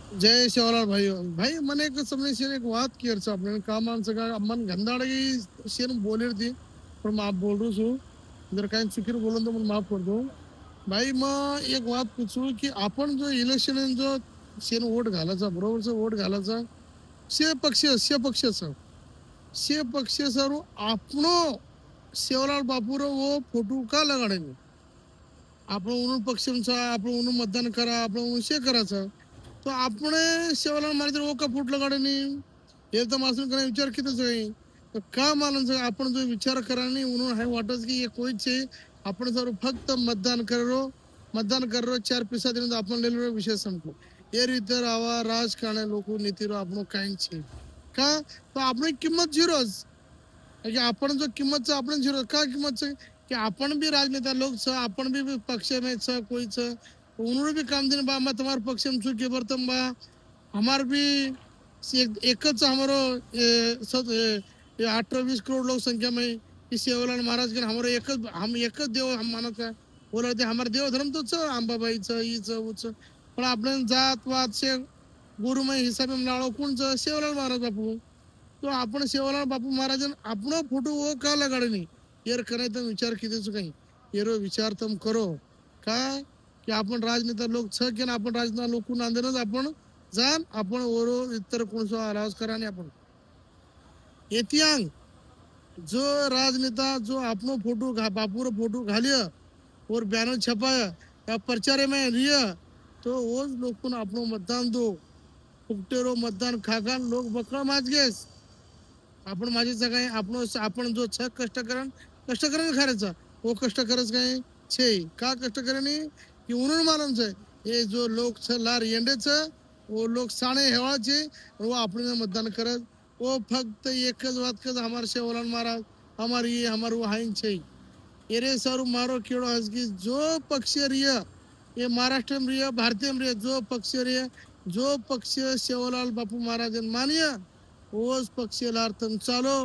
जय शिवलाल भाई भाई मैंने एक समझ से एक बात किया था अपने काम आंसर का मन गंदाड़ की शेर बोले थी पर मैं आप बोल रहा हूँ जर काही चुकीर बोलून तो मैं माफ कर दो भाई मैं एक बात पूछू की आपण जो इलेक्शन जो शेन वोट घालायचा बरोबरचा वोट घालायचा से पक्ष सर आपणो शिवलाल बापूर वो फोटो का लगाड़े आपण उन्होंने पक्षांचा आपण उन्होंने मतदान करा आपण उनसे करायचं तो આપણે સેવાલાલ મારી ઓકા ફૂટ લગાડે એ તો માસુમ કરે વિચાર કીધો છે તો का मालूम છે आपण जो विचार करा नहीं उन्होंने है वाटत की ये कोई છે आपण जर फक्त मतदान करो 4 पैसा दिन आपण लेलो विषय संपलो એ રીતે આવા રાજકારણે લોકો નીતિરો આપણો કાંઈ છે का તો આપણી કિંમત झिरो की आपण जो किंमत છે આપણે झिरो का किंमत છે कि आपण भी राजनेता लोग छ आपण भी पक्ष में छ कोई छ उन्होंने भी काम दिन बा मैं तुम्हारे पक्ष में छू के बर्तन बा हमार भी एक हमारो 18-20 करोड़ लोग संख्या में इस सेवालाल महाराज के हमारे हम एक देव हम मानत है बोला ते हमारे देव धर्म तो छ अंबाबाई छ ई छ वो छ पण आपण जात वाद से गुरुमय हिसाब में लाड़ो कौन छ सेवालाल महाराज बापू तो आपण सेवालाल बापू महाराज अपनो फोटो वो का लगाड़े नहीं यार करे तो विचार किती काही येरो विचार तुम करो का की आपण राजनेता लोक छ की आपण राजनेता लोक नांदेनच आपण जाण आपण ओरो इतर कोणसो आवाज करा आणि आपण एतियांग जो राजनेता जो अपनो फोटो बापूर फोटो घालिया और बैनर छपाया या प्रचार में लिया तो वो लोग को अपनो मतदान दो फुकटेरो मतदान खागान लोक बकरा माज गेस आपण माझीचा काय आपण जो छ कष्ट करण खरायचा वो कष्ट करच काय छे का कष्ट करणे की उन्होंने मालूम है ये जो लोग छ लार येंडे छ वो लोग साणे हेवाचे वो अपने मतदान करत वो फक्त एकच बात कज हमारे शिवलाल महाराज हमारी हमारे वो हाइन छे एरे सर मारो केड़ो हसकी जो पक्ष रिय ये महाराष्ट्र में रिय भारतीय में रिय जो पक्ष रिय जो पक्ष शिवलाल बापू महाराज मानिया वोच पक्षाला तुम चालो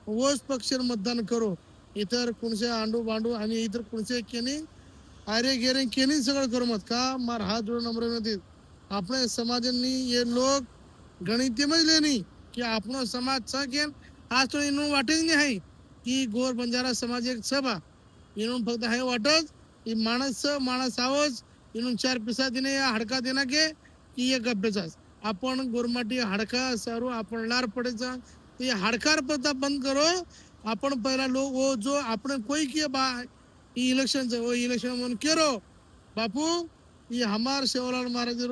वोच पक्षाला मतदान करो इतर कोणसे आंडू बांडू आणि इतर कोणसे केनी अरे गेरे केनी सगळं करू मत का मार हात जोड नंबर मध्ये આપણે સમાજની એ લોક ગણિતમાં જ લેની કે આપણો સમાજ છે કેમ આ તો એનું વાટે જ નહીં की गोर बंजारा समाज एक सभा इन्होंने फक्त है वाटत ये माणस आवच इन्होंने 4 पैसा देने या हडका देना के की ये गप्पेचा आपण गोरमाटी हडका सारू आपण लार पडेचा ये हडकार पता बंद करो आपण पहला लोग वो जो आपण कोई किया बा इलेक्शन वो इलेक्शन मन करो बापू ये हमार शिवलाल महाराज